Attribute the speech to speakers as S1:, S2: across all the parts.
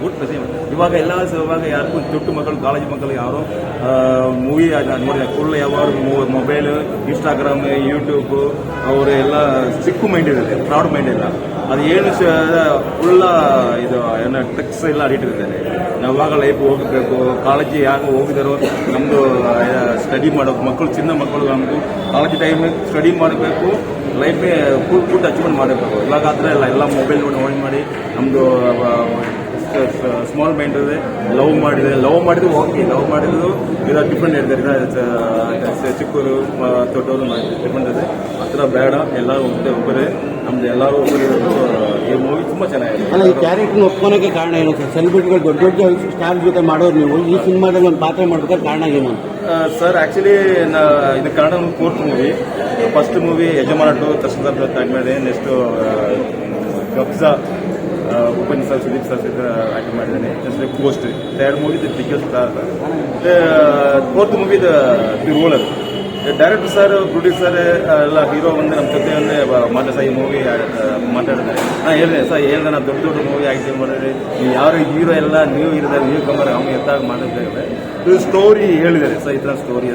S1: Good same. ಇವಾಗ ಯಾರಿಗೂ ದೊಡ್ಡ ಮಕ್ಕಳು ಕಾಲೇಜ್ ಮಕ್ಕಳು ಯಾರು ಮೂವಿ ನೋಡಿ ಫುಲ್ ಯಾವಾಗ ಮೊಬೈಲ್, ಇನ್ಸ್ಟಾಗ್ರಾಮ್, ಯೂಟ್ಯೂಬ್ ಅವರು ಎಲ್ಲ ಸಿಕ್ಕು ಮೈಂಡ್ ಇರುತ್ತೆ, ಫ್ರಾಡ್ ಮೈಂಡ್ ಇಲ್ಲ. ಅದು ಏನು ಫುಲ್ಲ ಇದು ಏನೋ ಟ್ರಿಕ್ಸ್ ಎಲ್ಲ ಅಡಿಟ್ಟಿರ್ತಾರೆ. ನಾವಾಗ ಲೈಫ್ ಹೋಗಬೇಕು, ಕಾಲೇಜ್ ಯಾಕೆ ಹೋಗಿದಾರೋ ನಮ್ಮದು ಸ್ಟಡಿ ಮಾಡೋದು ಮಕ್ಕಳು, ಚಿನ್ನ ಮಕ್ಕಳು ನಮಗೂ ಕಾಲೇಜ್ ಟೈಮ್ ಸ್ಟಡಿ ಮಾಡಬೇಕು, ಲೈಫ್ ಫುಲ್ ಅಚೀವ್ಮೆಂಟ್ ಮಾಡಬೇಕು. ಇವಾಗ ಆ ಥರ ಎಲ್ಲ ಮೊಬೈಲ್ ನೋಡಿ ಮಾಡಿ ನಮ್ಮದು ಸ್ಮಾಲ್ ಮೈಂಡ್ ಇದೆ. ಲವ್ ಮಾಡಿದ್ರು ಓಕೆ, ಲವ್ ಮಾಡಿದ್ರು ಇದು ಡಿಫ್ರೆಂಟ್ ಹೇಳ್ತಾರೆ, ಚಿಕ್ಕವರು ದೊಡ್ಡವರು ಡಿಫ್ರೆಂಟ್ ಇದೆ. ಆ ಥರ ಬೇಡ, ಎಲ್ಲರೂ ಒಬ್ಬರೇ, ನಮ್ದು ಎಲ್ಲರೂ ಒಬ್ಬರಿರೋದು. ಈ ಮೂವಿ ತುಂಬ ಚೆನ್ನಾಗಿದೆ.
S2: ಅಲ್ಲ, ಈ ಕ್ಯಾರೆಕ್ಟರ್ ಒಪ್ಕೊಳಕ್ಕೆ ಕಾರಣ ಏನು ಸರ್? ಸೆಲೆಬ್ರಿಟಿಗಳು ದೊಡ್ಡ ಸ್ಟಾರ್ ಜೊತೆ ಮಾಡೋರು ನೀವು, ಈ ಸಿನಿಮಾದಲ್ಲಿ ಒಂದು ಪಾತ್ರ ಮಾಡ್ಬೇಕಾದ್ರೆ ಕಾರಣ ಏನು
S1: ಸರ್? ಆ್ಯಕ್ಚುಲಿ ಇದು Kannada 4th movie. First movie Yajamana 2 Darshan sir ಮಾಡಿದೆ. Next Kabzaa Upendra sir, Sudeep sir act ಮಾಡಿದ್ದಾನೆ. Next post 3rd movie the biggest star. 4th movie the ruler. Director sir, producer ಎಲ್ಲ ಹೀರೋ ಬಂದು ನಮ್ಮ ಜೊತೆ ಅಂದರೆ ಮಾತಾಡ್ತಾ ಈ ಮೂವಿ ಮಾತಾಡಿದ್ದಾರೆ. ನಾನು ಹೇಳಿದೆ ಸರ್, ನಾನು ದೊಡ್ಡ ಮೂವಿ ಆ್ಯಕ್ಟಿಂಗ್ ಮಾಡಿದ್ರೆ ನೀವು ಯಾರು ಹೀರೋ ಎಲ್ಲ ನೀವು ಇರಿದ್ದಾರೆ, ನೀವು ಕಮ್ಮಿ ಅವ್ನು ಎತ್ತಾಗ ಮಾತಾಡ್ತಾ ಇದು ಸ್ಟೋರಿ ಹೇಳಿದ್ದಾರೆ ಸರ್. ಈ ಥರ ಸ್ಟೋರಿ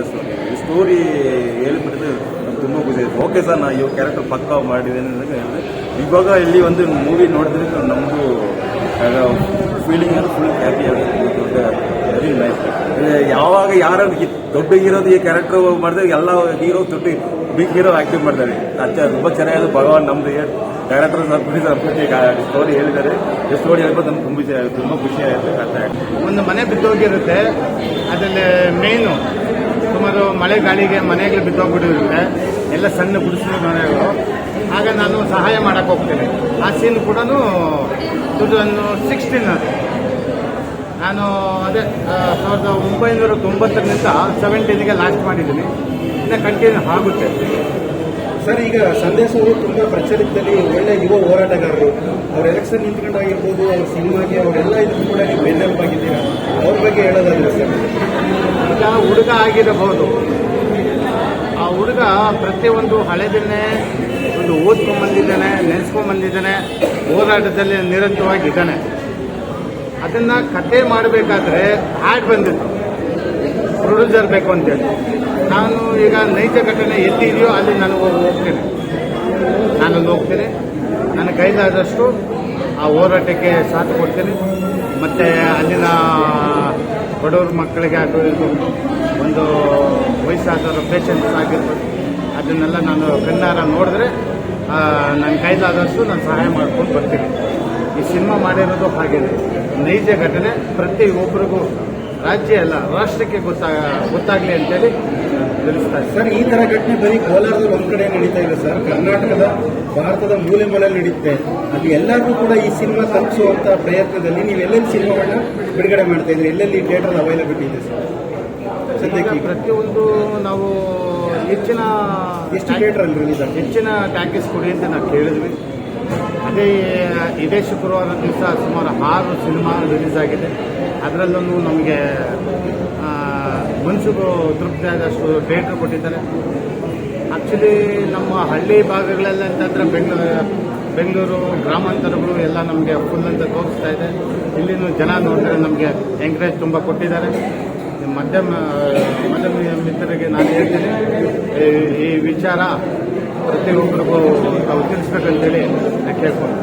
S1: ಹೇಳಿಬಿಟ್ಟಿದ್ರೆ ನಮ್ಗೆ ತುಂಬ ಖುಷಿ ಆಯಿತು. ಓಕೆ ಸರ್, ನಾನು ಇವಾಗ ಕ್ಯಾರೆಕ್ಟರ್ ಪಕ್ಕ ಮಾಡಿದ್ದೇನೆ ಅಂತ ಹೇಳಿದೆ. ಇವಾಗ ಇಲ್ಲಿ ಒಂದು ಮೂವಿ ನೋಡಿದ್ರೆ ನಮ್ಮದು ಫೀಲಿಂಗ್ ಅಂದರೆ ಫುಲ್ ಹ್ಯಾಪಿ ಆಗುತ್ತೆ. Very nice. ಯಾವಾಗ ಯಾರು ದೊಡ್ಡ ಹೀರೋದು ಈ ಕ್ಯಾರೆಕ್ಟರ್ ಮಾಡಿದ್ರೆ ಎಲ್ಲ ಹೀರೋ ದೊಡ್ಡ ಬಿಗ್ ಹೀರೋ ಆಕ್ಟಿಂಗ್ ಮಾಡ್ತಾರೆ. ತುಂಬ ಚೆನ್ನಾಗಿದೆ. ಭಗವಾನ್ ನಮ್ದು ಡೈರೆಕ್ಟರ್ ಸರ್ ಸ್ಟೋರಿ ಹೇಳಿದ್ದಾರೆ. ಈ ಸ್ಟೋರಿ ಹೇಳ್ಬೋದು ನಮ್ಗೆ ತುಂಬ ಖುಷಿ ಆಗುತ್ತೆ.
S3: ಒಂದು ಮನೆ ಬಿದ್ದೋಗಿರುತ್ತೆ, ಅದರಲ್ಲಿ ಮೇನು ಸುಮಾರು ಮಳೆ ಗಾಳಿಗೆ ಮನೆಗಳು ಬಿದ್ದೋಗ್ಬಿಟ್ಟಿರುತ್ತೆ, ಎಲ್ಲ ಸಣ್ಣ ಗುಡಿಸಲು ಮನೆಗಳು. ಆಗ ನಾನು ಸಹಾಯ ಮಾಡಕ್ಕೆ ಹೋಗ್ತೇನೆ. ಆ ಸೀನ್ ಕೂಡ 2016 ನಾನು ಅದೇ 1990ರಿಂದ 17ಗೆ ಲಾಸ್ಟ್ ಮಾಡಿದ್ದೀನಿ. ಇನ್ನು ಕಂಟಿನ್ಯೂ ಆಗುತ್ತೆ
S2: ಸರ್. ಈಗ ಸಂದೇಶ್ ಅವರು ತುಂಬ ಪ್ರಚಲಿತದಲ್ಲಿ ಒಳ್ಳೆ ಯುವ ಹೋರಾಟಗಾರರು. ಅವ್ರ ಎಲೆಕ್ಷನ್ ನಿಂತ್ಕೊಂಡಾಗಿರ್ಬೋದು, ಅವ್ರ ಸಿನಿಮಾಗೆ ಅವರೆಲ್ಲ ಇದಕ್ಕೂ ಕೂಡ ನೀವು ಬೆನ್ನೆಲುಬಾಗಿದ್ದೀರಾ. ಅವ್ರ ಬಗ್ಗೆ ಹೇಳೋದಾದ್ರೆ ಸರ್,
S3: ಈಗ ಹುಡುಗ ಆಗಿರಬಹುದು, ಆ ಹುಡುಗ ಪ್ರತಿಯೊಂದು ಹಳೆದನ್ನೇ ಒಂದು ಓದ್ಕೊಂಡ್ಬಂದಿದ್ದಾನೆ, ನೆನೆಸ್ಕೊಂಡ್ಬಂದಿದ್ದಾನೆ, ಹೋರಾಟದಲ್ಲಿ ನಿರಂತರವಾಗಿದ್ದಾನೆ. ಅದನ್ನು ಕತೆ ಮಾಡಬೇಕಾದ್ರೆ ಹಾಡ್ ಬಂದಿತ್ತು, ಪ್ರೊಡ್ಯೂಸರ್ ಬೇಕು ಅಂತೇಳಿ. ನಾನು ಈಗ ನೈಜ ಘಟನೆ ಎಲ್ಲಿದೆಯೋ ಅಲ್ಲಿ ನಾನು ಹೋಗ್ತೇನೆ. ನನ್ನ ಕೈಲಾದಷ್ಟು ಆ ಹೋರಾಟಕ್ಕೆ ಸಾಥ್ ಕೊಡ್ತೀನಿ. ಮತ್ತು ಅಲ್ಲಿನ ಬಡವ್ರ ಮಕ್ಕಳಿಗೆ ಆಗಿರ್ಬೋದು, ಒಂದು ವಯಸ್ಸಾದವರು ಪೇಷಂಟ್ಸ್ ಆಗಿರ್ಬೋದು, ಅದನ್ನೆಲ್ಲ ನಾನು ಕಣ್ಣಾರ ನೋಡಿದ್ರೆ ನನ್ನ ಕೈಲಾದಷ್ಟು ನಾನು ಸಹಾಯ ಮಾಡ್ಕೊಂಡು ಬರ್ತೀನಿ. ಈ ಸಿನಿಮಾ ಮಾಡಿರೋದು ಹಾಗೇನೆ, ನೈಜ ಘಟನೆ ಪ್ರತಿಯೊಬ್ಬರಿಗೂ, ರಾಜ್ಯ ಅಲ್ಲ ರಾಷ್ಟ್ರಕ್ಕೆ ಗೊತ್ತಾಗಲಿ ಅಂತೇಳಿ ತಿಳಿಸ್ತಾರೆ
S2: ಸರ್. ಈ ಥರ ಘಟನೆ ಬರೀ ಕೋಲಾರದಲ್ಲಿ ಒಂದು ಕಡೆ ನಡೀತಾ ಇದೆ ಸರ್, ಕರ್ನಾಟಕದ ಭಾರತದ ಮೂಲೆ ಮೂಲೆ ನಡೀತೆ. ಅದು ಎಲ್ಲರಿಗೂ ಕೂಡ ಈ ಸಿನಿಮಾ ತಲುಪಿಸುವಂಥ ಪ್ರಯತ್ನದಲ್ಲಿ ನೀವು ಎಲ್ಲೆಲ್ಲಿ ಸಿನಿಮಾಗಳನ್ನ ಬಿಡುಗಡೆ ಮಾಡ್ತಾ ಇದ್ರಿ, ಎಲ್ಲೆಲ್ಲಿ ಥಿಯೇಟರ್ ಅವೈಲಬಿಲಿಟಿ ಇದೆ ಸರ್?
S3: ಸದ್ಯಕ್ಕೆ ಪ್ರತಿಯೊಂದು ನಾವು
S2: ಎಷ್ಟು ಥಿಯೇಟರ್ ರಿಲೀಸ್ ಆಗಿದೆ,
S3: ಹೆಚ್ಚಿನ ಟ್ಯಾಕೇಜ್ ಕೊಡಿ ಅಂತ ನಾವು ಕೇಳಿದ್ವಿ. ಇದೇ ಶುಕ್ರವಾರ ದಿವಸ ಸುಮಾರು 6 ಸಿನಿಮಾ ರಿಲೀಸ್ ಆಗಿದೆ. ಅದರಲ್ಲೂ ನಮಗೆ ಮನಸ್ಸಿಗೂ ತೃಪ್ತಿ ಆದಷ್ಟು ಥಿಯೇಟರ್ ಕೊಟ್ಟಿದ್ದಾರೆ. ಆ್ಯಕ್ಚುಲಿ ನಮ್ಮ ಹಳ್ಳಿ ಭಾಗಗಳೆಲ್ಲ ಅಂತಂದರೆ ಬೆಂಗಳೂರು ಗ್ರಾಮಾಂತರಗಳು ಎಲ್ಲ ನಮಗೆ ಫುಲ್ ಅಂತ ತೋರಿಸ್ತಾ ಇದೆ. ಇಲ್ಲಿನೂ ಜನ ನೋಡಿದ್ರೆ ನಮಗೆ ಎಂಕರೇಜ್ ತುಂಬ ಕೊಟ್ಟಿದ್ದಾರೆ. ಮಧ್ಯಮ ಮಿತ್ರರಿಗೆ ನಾನು ಹೇಳ್ತೀನಿ, ಈ ವಿಚಾರ ಪ್ರತಿಯೊಬ್ಬರಿಗೂ ನಾವು ತಿಳಿಸ್ಬೇಕಂತೇಳಿ ಕೇಳ್ಕೊಂಡು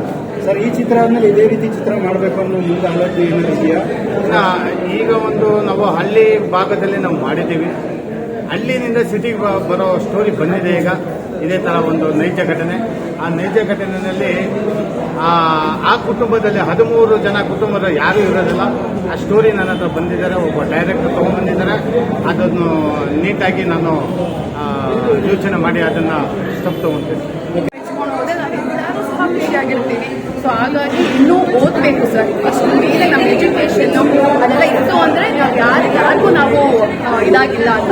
S2: ಸರ್. ಈ ಚಿತ್ರ ಆದಮೇಲೆ ಇದೇ ರೀತಿ ಚಿತ್ರ ಮಾಡಬೇಕು ಅನ್ನೋ ಮುಂದೆ ಆಲೋಚನೆ ಏನಾದ್ರು ಇದೆಯಾ?
S3: ಈಗ ನಾವು ಹಳ್ಳಿ ಭಾಗದಲ್ಲಿ ನಾವು ಮಾಡಿದ್ದೀವಿ. ಹಳ್ಳಿನಿಂದ ಸಿಟಿಗೆ ಬರೋ ಸ್ಟೋರಿ ಬಂದಿದೆ. ಈಗ ಇದೇ ಥರ ಒಂದು ನೈಜ ಘಟನೆ. ಆ ನೈಜ ಘಟನೆಯಲ್ಲಿ ಆ ಕುಟುಂಬದಲ್ಲಿ 13 ಜನ ಕುಟುಂಬದ ಯಾರೂ ಇರೋದಿಲ್ಲ. ಆ ಸ್ಟೋರಿ ನನ್ನ ಹತ್ರ ಬಂದಿದ್ದಾರೆ, ಒಬ್ಬ ಡೈರೆಕ್ಟರ್ ತೊಗೊಂಡ್ಬಂದಿದ್ದಾರೆ. ಅದನ್ನು ನೀಟಾಗಿ ನಾನು ಯೋಚನೆ ಮಾಡಿ ಅದನ್ನು ಸ್ಟೆಪ್ ತೊಗೊಳ್ತೀನಿ.
S4: ಖುಷಿಯಾಗಿರ್ತೀವಿ. ಸೊ ಹಾಗಾಗಿ ಇನ್ನೂ ಓದಬೇಕು ಸರ್. ಅಷ್ಟು ಮೇಲೆ ನಮ್ಮ ಎಜುಕೇಷನ್ನು ಅದೆಲ್ಲ ಇತ್ತು ಅಂದರೆ ನಾವು ಯಾರಿಗೂ ನಾವು ಇದಾಗಿಲ್ಲ ಅಂತ.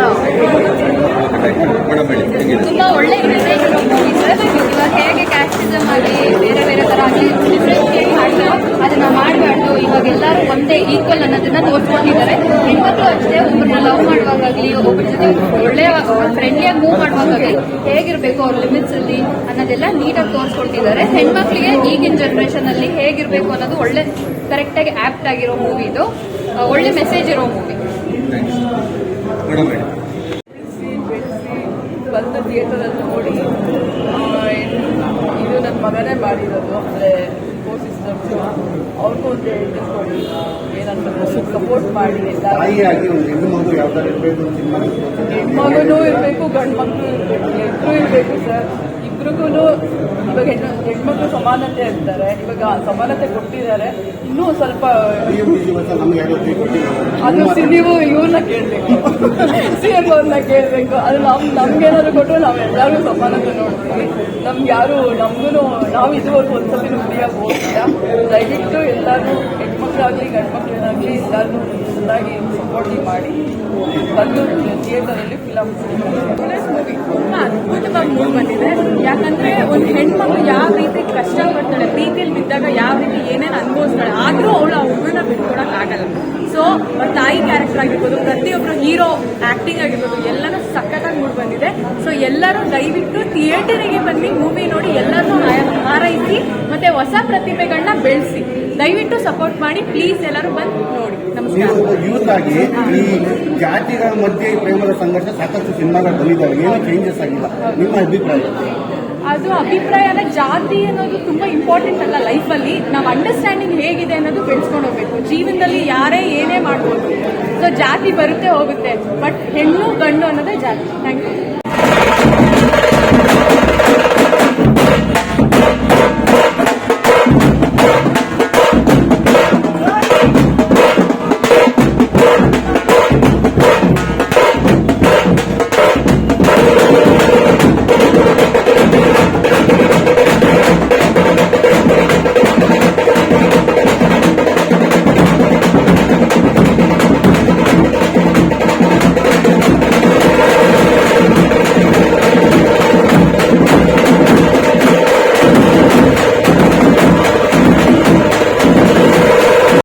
S5: ತುಂಬ ಒಳ್ಳೆ ಇವಾಗ ಹೇಗೆ ಕ್ಯಾಸ್ಟಿಸಮ್ ಆಗಿ ಬೇರೆ ಬೇರೆ ಥರ ಆಗಿ ಡಿಫ್ರೆನ್ಶಿಯೇಟ್ ಮಾಡ್ತಾರೆ, ಅದನ್ನ ಮಾಡಬಾರ್ದು. ಇವಾಗ ಎಲ್ಲರೂ ಒಂದೇ ಈಕ್ವಲ್ ಅನ್ನೋದನ್ನ ತೋರಿಸ್ಕೊಂಡಿದ್ದಾರೆ. ಹೆಣ್ಮಕ್ಳು ಈಗಲೂ ಅಷ್ಟೇ ಒಬ್ಬರನ್ನ ಲವ್ ಮಾಡುವಾಗಲಿ ಒಬ್ಬರ ಜೊತೆ ಒಳ್ಳೆ ಫ್ರೆಂಡ್ಲಿಯಾಗಿ ಮೂವ್ ಮಾಡುವಾಗಲಿ ಹೇಗಿರ್ಬೇಕು ಅವ್ರ ಲಿಮಿಟ್ಸ್ ಅಲ್ಲಿ ಅನ್ನೋದೆಲ್ಲ ನೀಟಾಗಿ ತೋರಿಸ್ಕೊಟ್ಟಿದ್ದಾರೆ. ಹೆಣ್ಮಕ್ಳಿಗೆ ಈಗಿನ ಜನರೇಷನ್ ಅಲ್ಲಿ ಹೇಗಿರ್ಬೇಕು ಅನ್ನೋದು ಒಳ್ಳೆ ಕರೆಕ್ಟ್ ಆಗಿ ಆಪ್ಟ್ ಆಗಿರೋ ಮೂವಿ ಇದು. ಒಳ್ಳೆ ಮೆಸೇಜ್ ಇರೋ ಮೂವಿ.
S6: ಬಂದು ಥಿಯೇಟರಲ್ಲಿ ನೋಡಿ ಇದು ನನ್ನ ಮಗನೇ ಮಾಡಿರೋದು, ಅಂದರೆ ಸಿಸ್ಟಮ್ಸು ಅವ್ರಿಗೂ ಒಂದು ಇಂಟ್ರೆಸ್ಟ್ ಕೊಡಿ, ಏನಂತ ಸಪೋರ್ಟ್ ಮಾಡಿ.
S2: ತಾಯಿಯಾಗಿ ಒಂದು ಹೆಣ್ಣು ಮಗು ಯಾವ ಥರ ಇರಬೇಕು
S6: ಹೆಣ್ಮಗನೂ ಇರಬೇಕು, ಗಂಡು ಮಕ್ಕಳು ಇರಬೇಕು, ಇಬ್ಬರು ಇರಬೇಕು ಸರ್. ಇಬ್ರಿಗೂ ಇವಾಗ ಹೆಣ್ಮಕ್ಳು ಸಮಾನತೆ ಇರ್ತಾರೆ, ಇವಾಗ ಸಮಾನತೆ ಕೊಟ್ಟಿದ್ದಾರೆ. ಇನ್ನೂ ಸ್ವಲ್ಪ ಅದು ನೀವು ಇವ್ರನ್ನ ಕೇಳಬೇಕು, CM ಅವ್ರನ್ನ ಕೇಳಬೇಕು. ಅದು ನಮ್ಗೇನಾದ್ರು ಕೊಟ್ಟರು ನಾವೆಲ್ಲರಿಗೂ ಸಮಾನತೆ ನೋಡ್ತೀವಿ. ನಮ್ಗೆ ಯಾರು ನಾವು ಇದುವರೆಗೂ ಒಂದ್ಸತಿ ಫ್ರೀಯಾಗಿ ಹೋಗ್ತೀರಾ. ದಯವಿಟ್ಟು ಎಲ್ಲರೂ ಹೆಣ್ಮಕ್ಳಾಗಲಿ ಗಂಡ್ಮಕ್ಳಾಗಲಿ ಎಲ್ಲರೂ ಚೆನ್ನಾಗಿ ಸಪೋರ್ಟಿಂಗ್ ಮಾಡಿ ಬಂದು ಥಿಯೇಟರಲ್ಲಿ ಫಿಲಮ್
S4: ಮೂವಿ ತುಂಬಾ ಅದ್ಭುತವಾಗಿ ಮೂವಿ ಬಂದಿದೆ. ಯಾಕಂದ್ರೆ ಒಂದು ಹೆಣ್ಮಕ್ಳು ಯಾವ ರೀತಿ ಕಷ್ಟ ಪಡ್ತಾಳೆ, ಪ್ರೀತಿಯಲ್ಲಿ ಬಿದ್ದಾಗ ಯಾವ ರೀತಿ ಏನೇನು ಅನುಭವಿಸ್ತಾಳೆ, ಆದ್ರೂ ಅವಳು ಆ ಹುಡುಗನ ಬಿಟ್ಕೊಡಕ್ ಆಗಲ್ಲ. ಸೊ ತಾಯಿ ಕ್ಯಾರೆಕ್ಟರ್ ಆಗಿರ್ಬೋದು, ಪ್ರತಿಯೊಬ್ಬರು ಹೀರೋ ಆಕ್ಟಿಂಗ್ ಆಗಿರ್ಬೋದು ಎಲ್ಲರೂ ಸಖತ್ತಾಗಿ ಮೂಡಿ ಬಂದಿದೆ. ಸೊ ಎಲ್ಲರೂ ದಯವಿಟ್ಟು ಥಿಯೇಟರಿಗೆ ಬನ್ನಿ, ಮೂವಿ ನೋಡಿ, ಎಲ್ಲರೂ ಹಾರೈಸಿ ಮತ್ತೆ ಹೊಸ ಪ್ರತಿಭೆಗಳನ್ನ ಬೆಳೆಸಿ. ದಯವಿಟ್ಟು ಸಪೋರ್ಟ್ ಮಾಡಿ ಪ್ಲೀಸ್, ಎಲ್ಲರೂ ಬಂದು ನೋಡಿ. ನಮಸ್ಕಾರ.
S2: ಯೂತ್ ಆಗಿ ಈ ಜಾತಿಗಳ ಮಧ್ಯೆ ಪ್ರೇಮದ ಸಂಘರ್ಷ ಸಾಕಷ್ಟು ಸಿನಿಮಾಗಳು ಬಂದಿದ್ದಾವೆ, ಏನೂ ಚೇಂಜಸ್ ಆಗಿಲ್ಲ. ನಿಮ್ಮ ಅಭಿಪ್ರಾಯ?
S4: ಅದು ಅಭಿಪ್ರಾಯ ಅಂದ್ರೆ ಜಾತಿ ಅನ್ನೋದು ತುಂಬಾ ಇಂಪಾರ್ಟೆಂಟ್ ಅಲ್ಲ ಲೈಫಲ್ಲಿ. ನಾವು ಅಂಡರ್ಸ್ಟ್ಯಾಂಡಿಂಗ್ ಹೇಗಿದೆ ಅನ್ನೋದು ಬೆಳೆಸ್ಕೊಂಡು ಹೋಗ್ಬೇಕು. ಜೀವನದಲ್ಲಿ ಯಾರೇ ಏನೇ ಮಾಡ್ಬೋದು. ಸೊ ಜಾತಿ ಬರುತ್ತೆ ಹೋಗುತ್ತೆ, ಬಟ್ ಹೆಣ್ಣು ಗಂಡು ಅನ್ನೋದೇ ಜಾತಿ. Thank you.